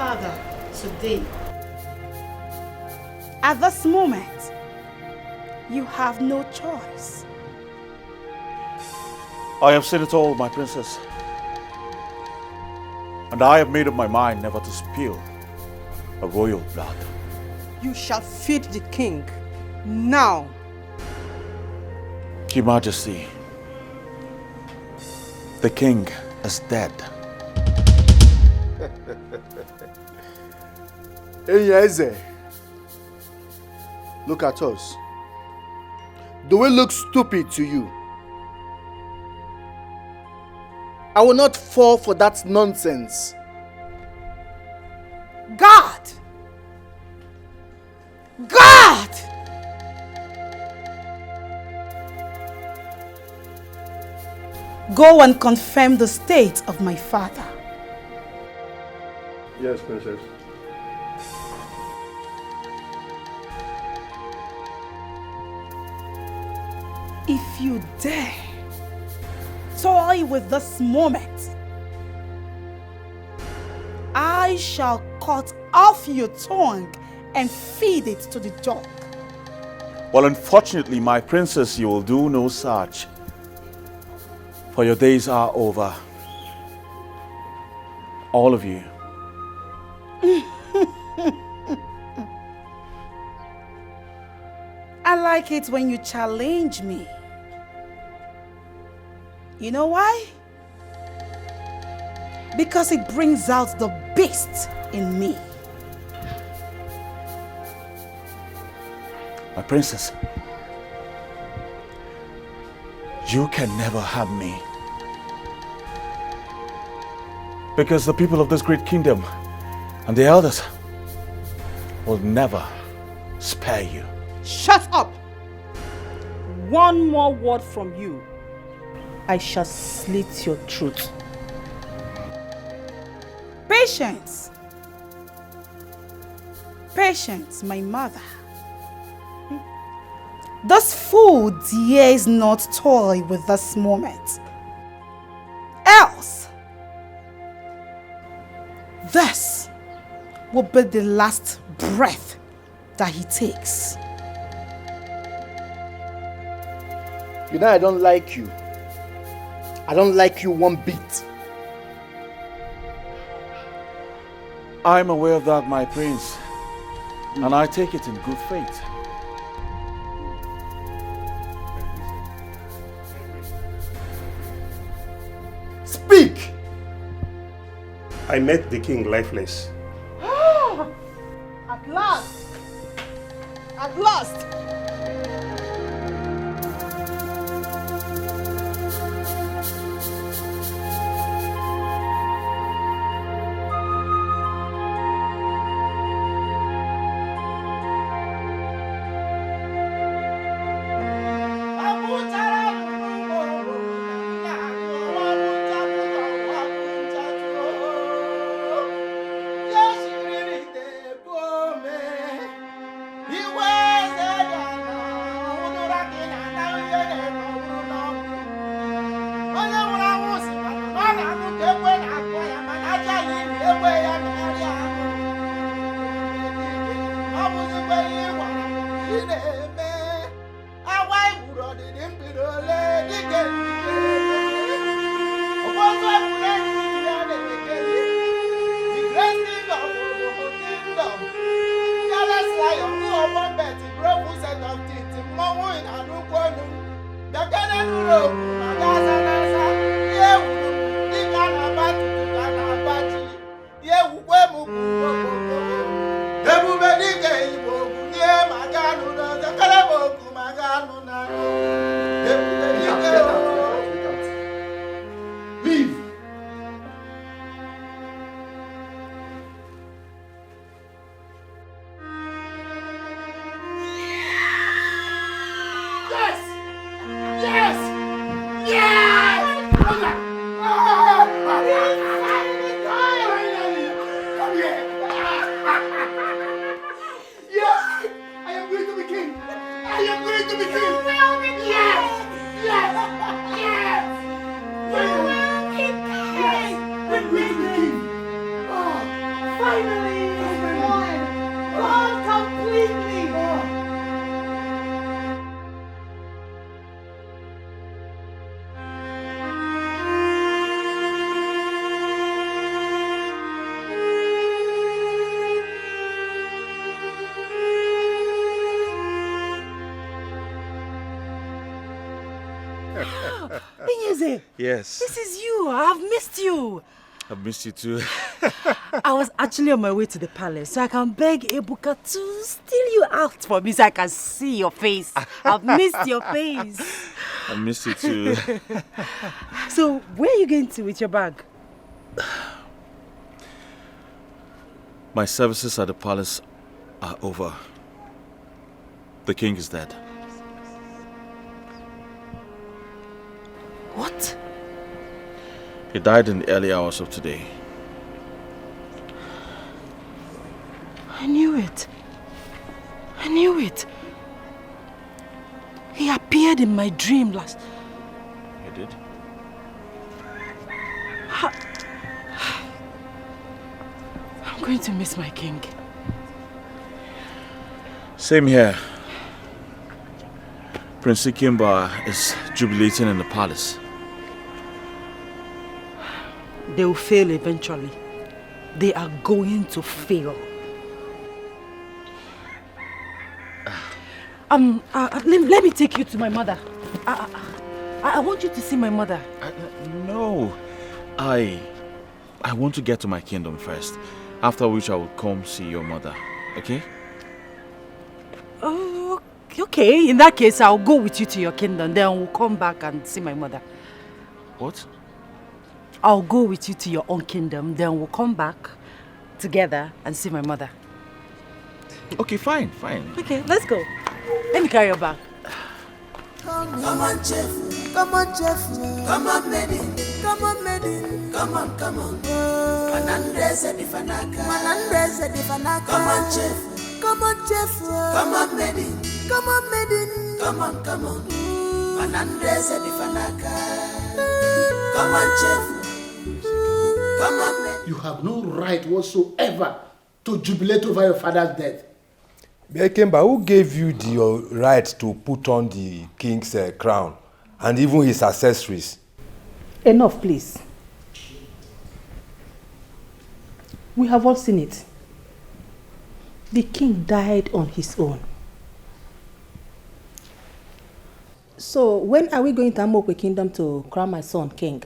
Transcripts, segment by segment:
father today. At this moment, you have no choice. I have seen it all, my princess. And I have made up my mind never to spill a royal blood. You shall feed the king now. Your Majesty, the king is dead. Eze, look at us. Do we look stupid to you? I will not fall for that nonsense. God! God! Go and confirm the state of my father. Yes, princess. If you dare toy with this moment, I shall cut off your tongue and feed it to the dog. Well, unfortunately, my princess, you will do no such. For your days are over. All of you. I like it when you challenge me. You know why? Because it brings out the beast in me. My princess, you can never harm me. Because the people of this great kingdom and the elders will never spare you. Shut up! One more word from you, I shall slit your throat. Patience. Patience, my mother. This fool dares not toy with this moment. Else, this will be the last breath that he takes. You know I don't like you. I don't like you one bit. I'm aware of that, my prince. And I take it in good faith. Speak! I met the king lifeless. At last! At last! Finally! Inyeze, Yes. this is you. I've missed you. I've missed you too. I was actually on my way to the palace so I can beg Ebuka to steal you out for me so I can see your face. I've missed your face. I missed you too. So, where are you going to with your bag? My services at the palace are over. The king is dead. What? He died in the early hours of today. I knew it. I knew it. He appeared in my dream last... He did? I'm going to miss my king. Same here. Prince Ikemba is jubilating in the palace. They will fail eventually. They are going to fail. Let me take you to my mother. I want you to see my mother. No. I want to get to my kingdom first. After which I will come see your mother. Okay? Oh, okay. In that case, I'll go with you to your kingdom. Then we'll come back and see my mother. What? I'll go with you to your own kingdom. Then we'll come back together and see my mother. Okay, fine. Okay, let's go. Let me carry your bag. Come on, chef. Come on, chef. Come on, Medin. Come on, Medin. Come on. Manandreze di fanaka. Come on, chef. Come on, chef. Come on, Medin. Come on. Manandreze di fanaka. Come on, chef. Come on, Medin. You have no right whatsoever to jubilate over your father's death. Bekemba, who gave you the right to put on the king's crown and even his accessories? Enough, please. We have all seen it. The king died on his own. So, when are we going to Amokwe Kingdom to crown my son king?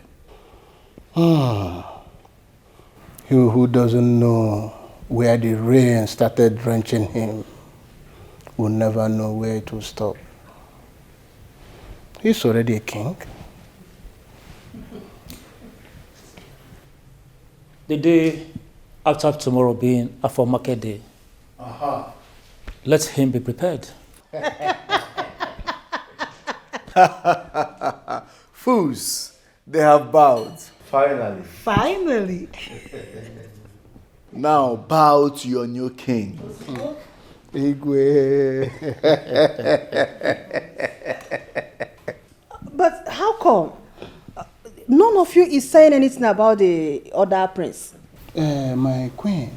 You who doesn't know where the rain started drenching him will never know where it will stop. He's already a king. The day after tomorrow being a for market day, let him be prepared. Fools, they have bowed. Finally. Now bow to your new king. Igwe. But how come? None of you is saying anything about the other prince. My queen,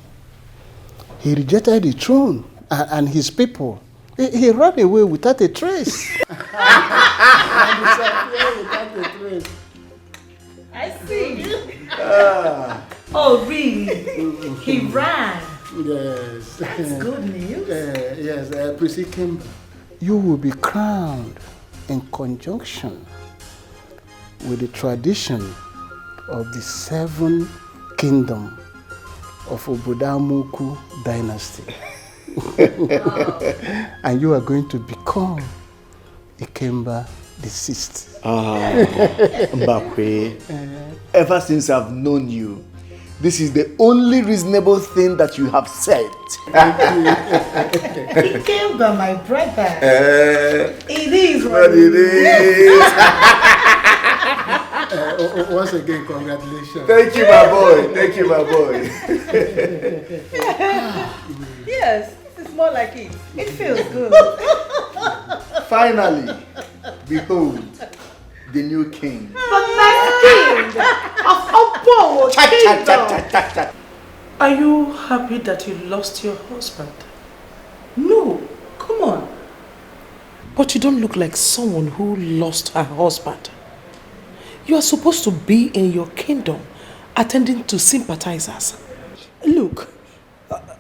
he rejected the throne and his people. He ran away without a trace. I see. Oh, really? He ran. Yes. That's good news. Yes, Prince Ikemba, you will be crowned in conjunction with the tradition of the 7 kingdom of Obodamoku dynasty. And you are going to become Ikemba the 6th. Mbakwe, ever since I've known you, this is the only reasonable thing that you have said. Ikemba, my brother. It is But it is. Once again, congratulations. Thank you, my boy. Yes, this is more like it. It feels good. Finally, behold, the new king. The next king of Opo Kingdom. Are you happy that you lost your husband? No, come on. But you don't look like someone who lost her husband. You are supposed to be in your kingdom, attending to sympathizers. Look,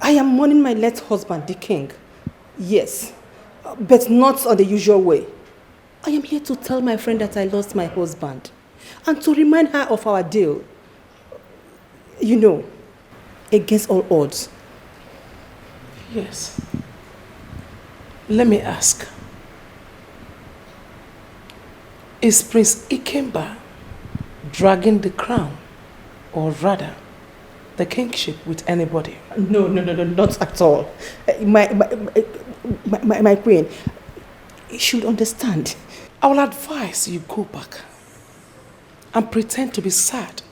I am mourning my late husband, the king. Yes, but not on the usual way. I am here to tell my friend that I lost my husband and to remind her of our deal. You know, against all odds. Yes. Let me ask. Is Prince Ikemba dragging the crown, or rather, the kingship with anybody? No, not at all. My queen, you should understand. I will advise you go back and pretend to be sad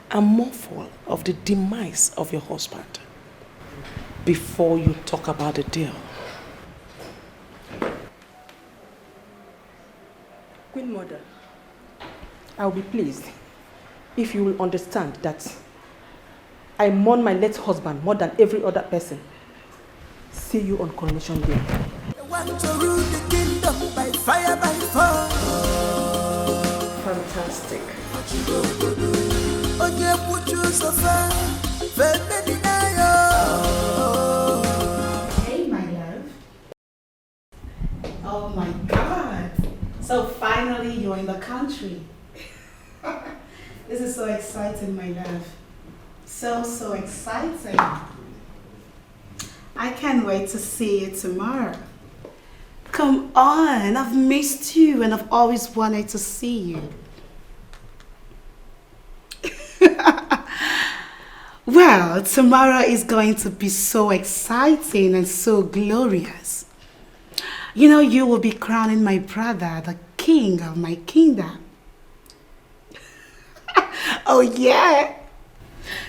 and mournful of the demise of your husband before you talk about the deal. Queen Mother, I will be pleased if you will understand that I mourn my late husband more than every other person. See you on Coronation Day. I want to rule the kingdom by fire, by force. Fantastic. Hey, my love. Oh my God. So finally you're in the country. This is so exciting, my love. So exciting. I can't wait to see you tomorrow. Come on, I've missed you and I've always wanted to see you. Well, tomorrow is going to be so exciting and so glorious. You know, you will be crowning my brother, the king of my kingdom. Oh yeah.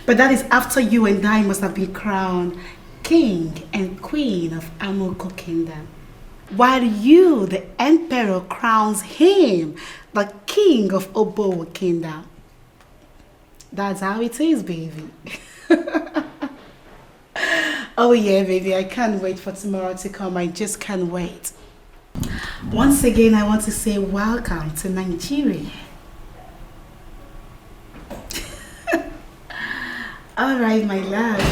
But that is after you and I must have been crowned king and queen of Amoko Kingdom. While you, the emperor, crowns him the king of Obowo Kingdom. That's how it is, baby. Oh yeah, baby, I can't wait for tomorrow to come. I just can't wait. Once again, I want to say welcome to Nigeria. All right, my love.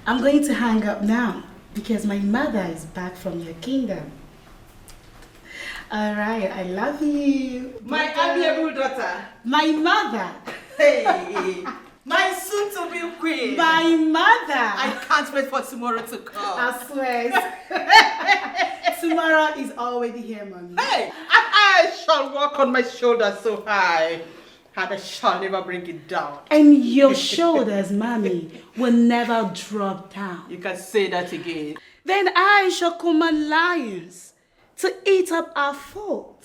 I'm going to hang up now because my mother is back from your kingdom. All right, I love you. My amiable daughter. My mother. Hey, my soon-to-be queen. My mother. I can't wait for tomorrow to come. I swear. Tomorrow is already here, mommy. Hey, I shall walk on my shoulders so high, and I shall never bring it down. And your shoulders, mommy, will never drop down. You can say that again. Then I shall command lions to eat up our food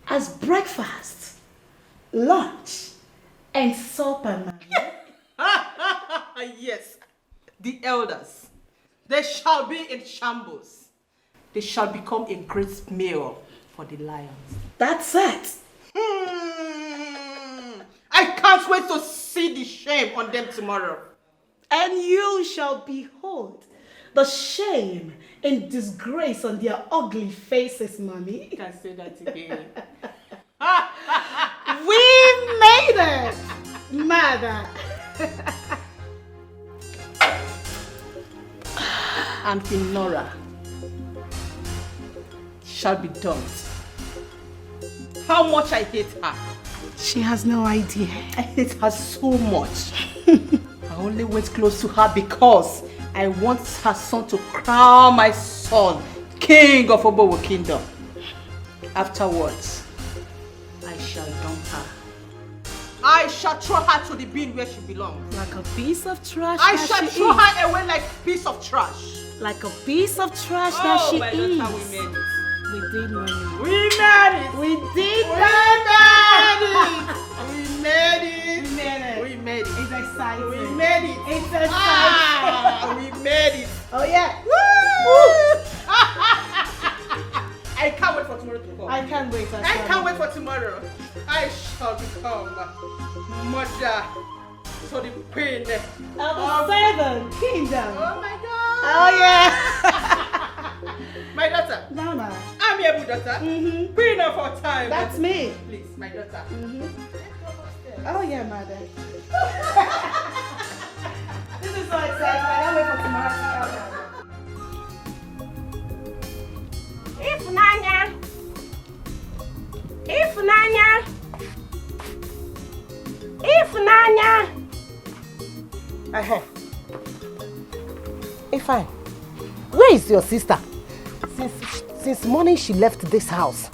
as breakfast, lunch, and supper, mommy. Yes, the elders, they shall be in shambles. They shall become a great meal for the lions. That's it. I can't wait to see the shame on them tomorrow. And you shall behold the shame and disgrace on their ugly faces, mommy. You can say that again. We made it, mother. And Finora shall be dumped. How much I hate her. She has no idea. I hate her so much. I only went close to her because I want her son to crown my son king of Obowo Kingdom. Afterwards, I shall dump her. I shall throw her to the bin where she belongs. Like a piece of trash. I shall throw her away like a piece of trash. Like a piece of trash that she my eats. daughter, we made it. We did, mommy. We made it. We did, We made it. We made it. We made it. It's exciting. We made it. It's exciting. Ah, we made it. Oh yeah. Woo! I can't wait for tomorrow to come. I can't wait. I can't wait for tomorrow. I shall become mother to the queen of the seven kingdom. Oh my God. Oh yeah. My daughter. Mama. I'm your good daughter. Queen of our time. That's me. Please, my daughter. Oh yeah, mother. This is so exciting. I can't wait for tomorrow to come. If Nanya, Ifunanya! Ifunanya! Fine. Where is your sister? Since morning she left this house.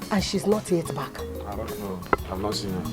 And she's not yet back. I don't know. I've not seen her.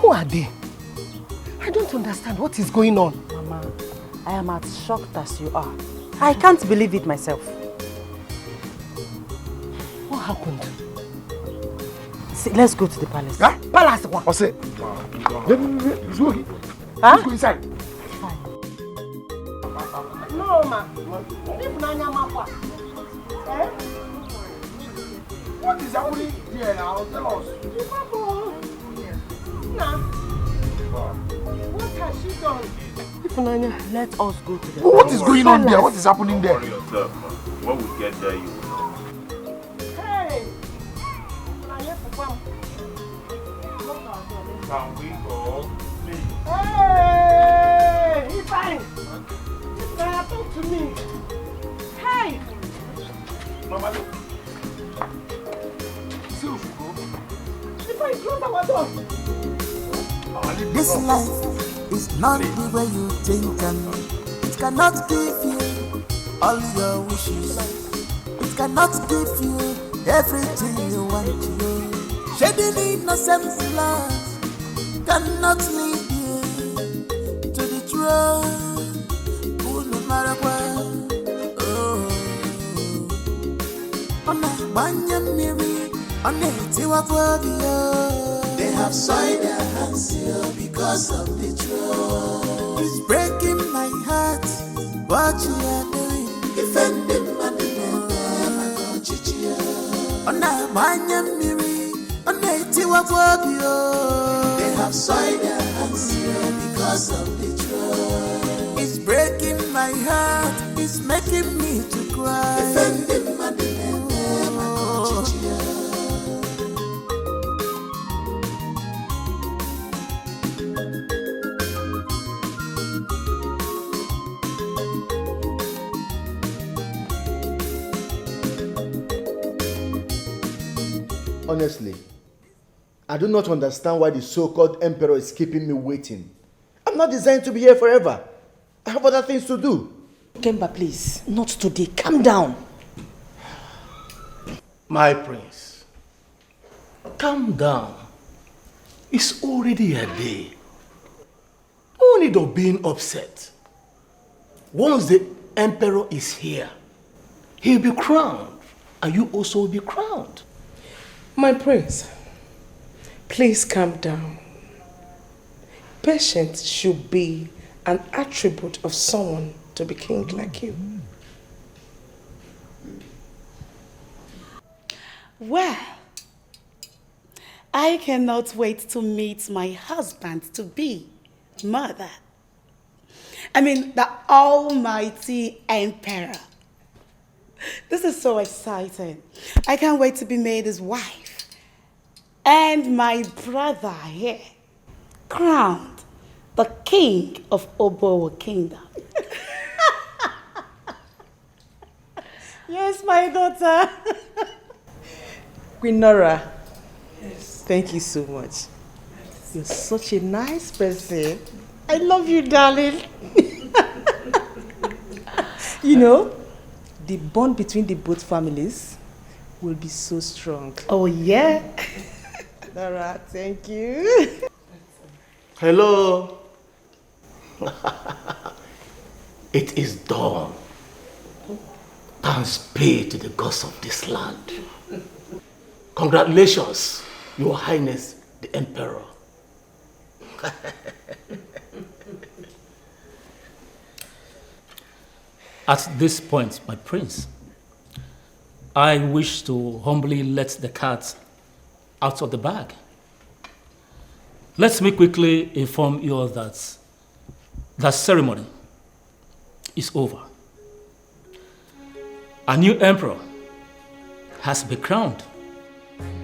Who are they? I don't understand what is going on. Mama, I am as shocked as you are. I can't believe it myself. What happened? See, let's go to the palace. Huh? Palace what? I'll say. Let's go. Huh? Let's go inside. No, ma. What is happening here now? Tell us. What has she done? Ifunanya, let us go to the What is going on there? What is happening there? Worry yourself, man. When we get there, you will know. Hey! Can we go? Please. Hey! He's fine! Talk to me! Hey! Mama, look. Close our door! This life is not the way you think, and it cannot give you all your wishes. It cannot give you everything you want to. Shedding innocent blood cannot lead you to the truth. No matter what. On a banyamiri, on a tiwafobia. They have soiled their hands here because of the truth. It's breaking my heart what you are doing. Defending money on a banyamiri, on a tiwafobia. They have soiled their hands here because of the truth. It's breaking my heart, it's making me to cry. Defending money Honestly, I do not understand why the so-called emperor is keeping me waiting. I'm not designed to be here forever. I have other things to do. Kemba, please, not today. Calm down. My prince, calm down. It's already a day. No need of being upset. Once the emperor is here, he'll be crowned, and you also will be crowned. My prince, please calm down. Patience should be an attribute of someone to be king like you. Well, I cannot wait to meet my husband-to-be, mother. I mean, the almighty emperor. This is so exciting. I can't wait to be made his wife. And my brother here, crowned the king of Obowo Kingdom. Yes, my daughter. Queen Nora, yes. Thank you so much. You're such a nice person. I love you, darling. You know, the bond between the both families will be so strong. Oh, yeah? Nora, thank you. Hello. It is dawn. Thanks be to the gods of this land. Congratulations, Your Highness the Emperor. At this point, my prince, I wish to humbly let the cat out of the bag. Let me quickly inform you all that the ceremony is over. A new emperor has been crowned,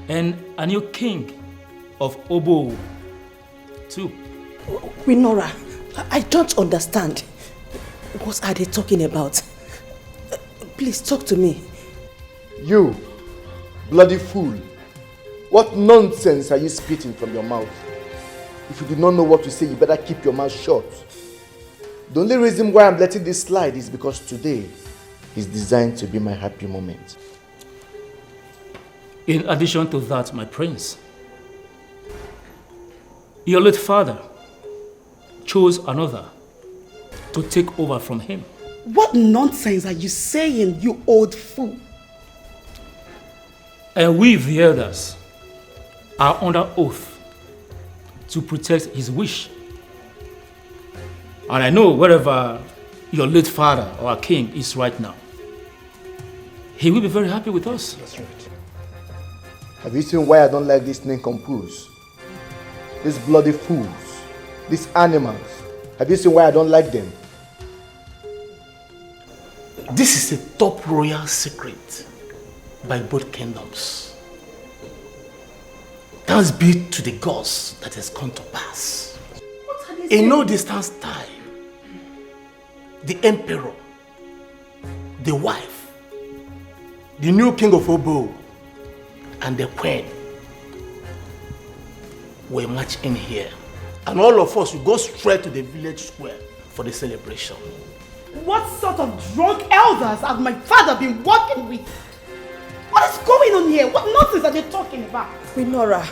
and a new king of Obo too. Winora, I don't understand. What are they talking about? Please talk to me. You, bloody fool. What nonsense are you spitting from your mouth? If you do not know what to say, you better keep your mouth shut. The only reason why I'm letting this slide is because today is designed to be my happy moment. In addition to that, my prince, your late father chose another to take over from him. What nonsense are you saying, you old fool? And we, the elders, are under oath to protect his wish. And I know wherever your late father or our king is right now, he will be very happy with us. That's right. Have you seen why I don't like these nincompoops? These bloody fools, these animals. Have you seen why I don't like them? This is a top royal secret by both kingdoms. Thanks be to the gods that has come to pass. In no distance time, the emperor, the wife, the new king of Obo, and the queen will march in here. And all of us will go straight to the village square for the celebration. What sort of drunk elders have my father been working with? What is going on here? What nonsense are they talking about? Winora,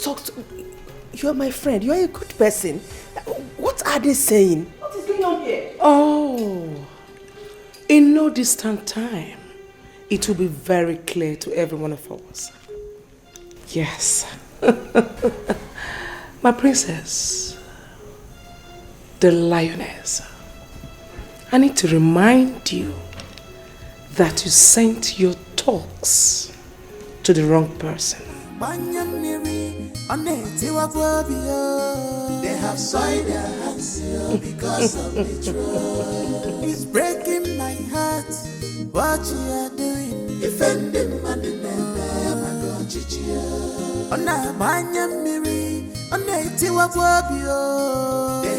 talk to me. You're my friend. You're a good person. What are they saying? What is going on here? Oh, in no distant time, it will be very clear to every one of us. Yes. My princess, the lioness, I need to remind you that you sent your talks to the wrong person. They have soiled their hands because of the truth. It's breaking my heart what you are doing. Defending money, they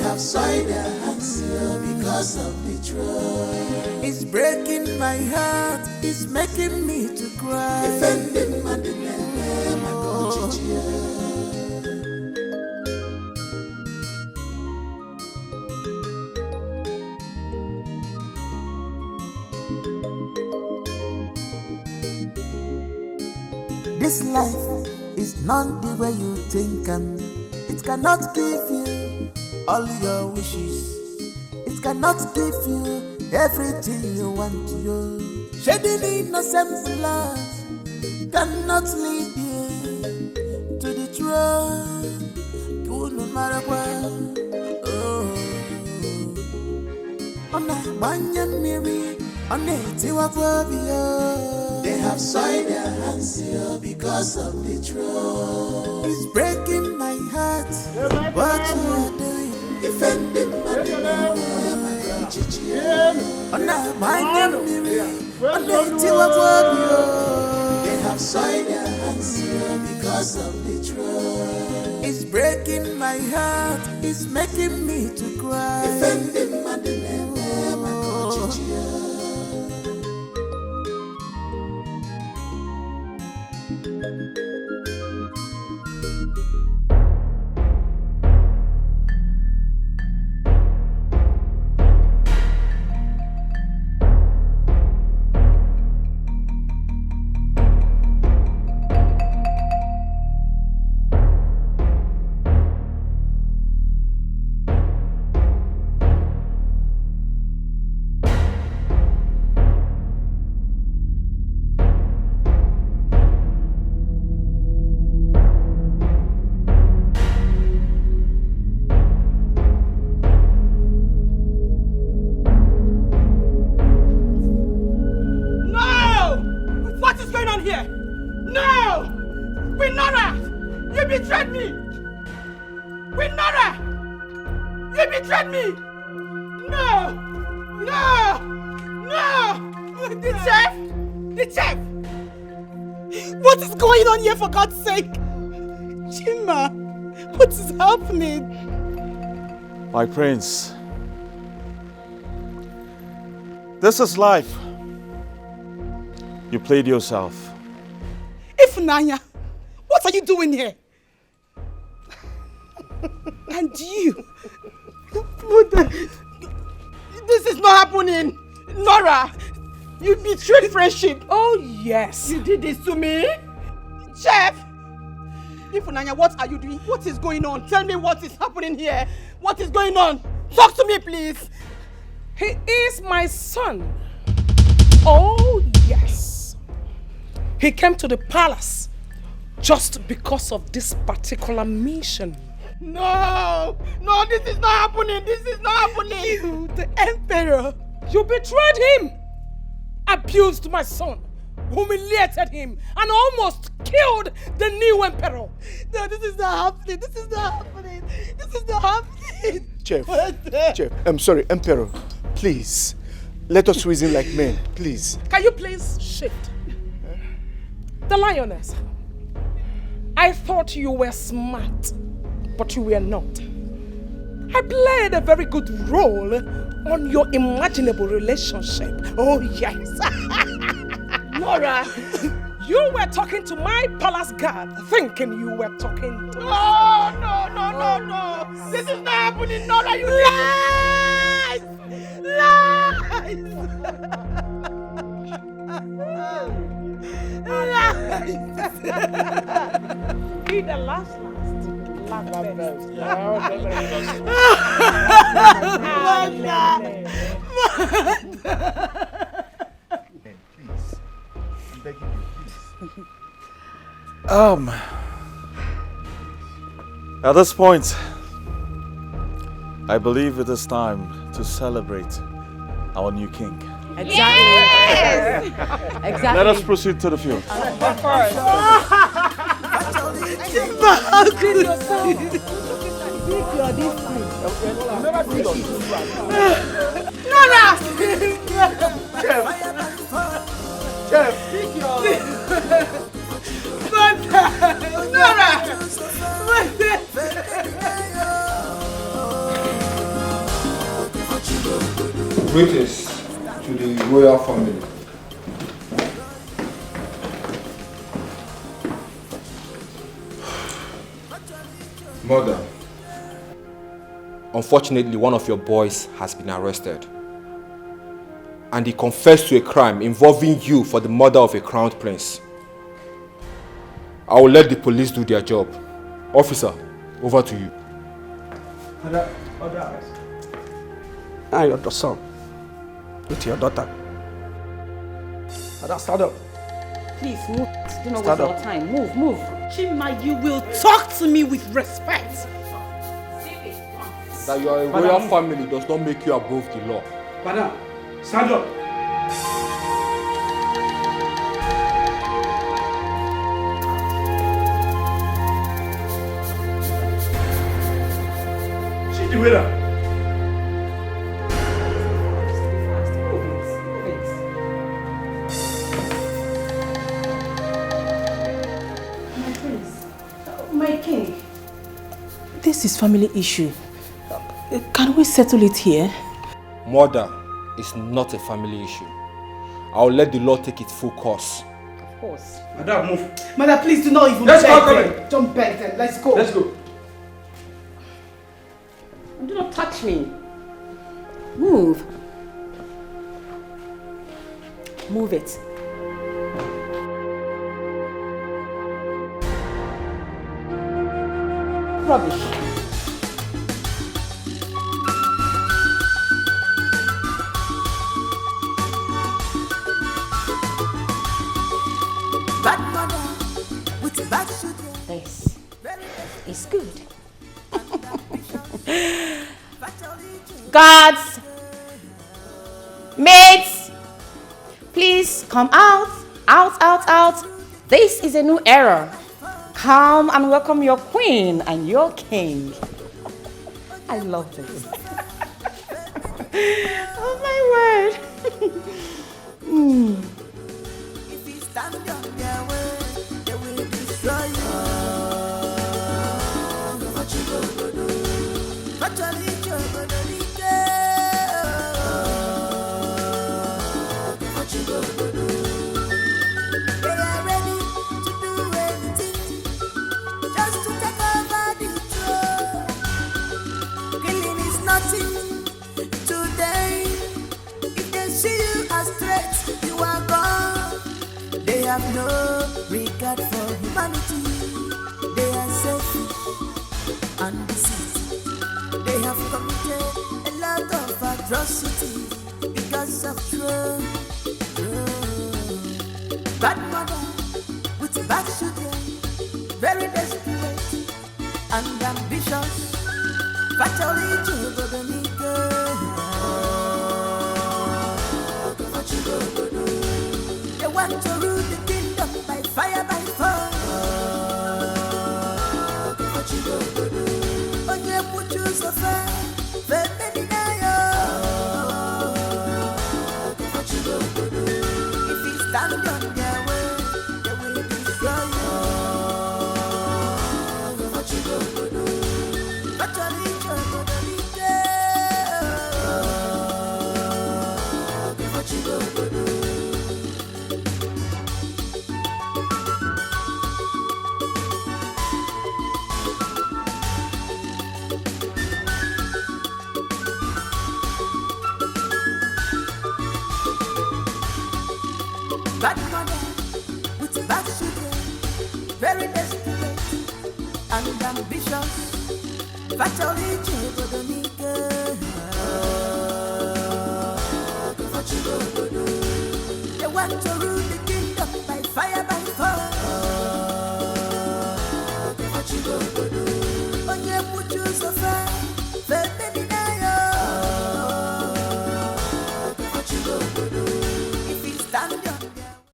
have soiled their hands because of the truth. It's breaking my heart, it's making me to cry. Defending money, this life is not the way you think, and it cannot give you all your wishes. It cannot give you everything you want to do. Shedding innocent blood cannot lead you to the truth. No matter what. They have soiled their hands because of the truth. It's breaking my heart what you are doing. Defending my they have soiled their hands because of the truth. It's breaking my heart, it's making me to cry. Defending my going on here? No! Winora! You betrayed me! Winora! You betrayed me! No! No! No! The chef! The chef! What is going on here, for God's sake? Chima, what is happening? My prince, this is life. You played yourself. Ifunanya, what are you doing here? And you? This is not happening. Nora, you betrayed friendship. Oh, yes. You did this to me? Chef! Ifunanya, what are you doing? What is going on? Tell me what is happening here. What is going on? Talk to me, please. He is my son. Oh, yes. He came to the palace just because of this particular mission. No! No, this is not happening. This is not happening. You, the emperor, you betrayed him, abused my son, humiliated him, and almost killed the new emperor. No, this is not happening. This is not happening. This is not happening. Chef, I'm sorry, Emperor. Please, let us reason like men, please. Can you please shift? The lioness. I thought you were smart, but you were not. I played a very good role on your imaginable relationship. Oh, yes. Nora, you were talking to my palace guard, thinking you were talking to... No. This is not happening, Nora. You lies! Lies! Be the last. At this point, I believe it is time to celebrate our new king. Exactly. Yes! Exactly. Let us proceed to the field. But first. Nora! Chef! Nora! Greetings to the royal family. Mother. Unfortunately, one of your boys has been arrested. And he confessed to a crime involving you for the murder of a crowned prince. I will let the police do their job. Officer, over to you. And your son with your daughter. Stand up. Please move. Do not Stand waste up. our time. Move. Chima, you will talk to me with respect. That you are a royal family does not make you above the law. Madam, stand up. See the winner. My king, this is family issue. Can we settle it here? Murder is not a family issue. I will let the law take its full course. Of course. Madam, move. Mother, please do not even Let's beg go, them. Don't beg them. Let's go. Let's go. Do not touch me. Move. Move it. Rubbish. Bad mother with bad children. This is good. Guards, maids, please come out. Out, out, out. This is a new era. Come and welcome your queen and your king. I love this. Oh my word. If you stand on their way, they will destroy you. What you go do? What you leave your body What you go do? They are ready to do anything just to take over the throne. Killing is nothing today. If they see you as threats, you are gone. They have no regard for humanity. They are selfish and deceit. They have committed a lot of atrocities because of trust. Bad mother with bad children, very desperate and ambitious. Fatally to go to They want to rule the kingdom by fire, by force. Oh, yeah, put you so far. If you stand on their way, they will destroy you. What you go do? What you reach, what you go do? Bad mother with bad children, very desperate and ambitious. Fatally to the What you go do? They want to rule the kingdom by fire, by force. What you go do?